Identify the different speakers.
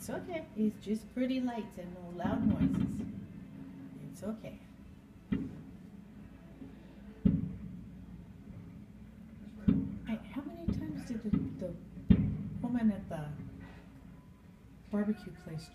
Speaker 1: It's okay. It's just pretty lights and no loud noises. It's okay. How many times did the woman at the barbecue place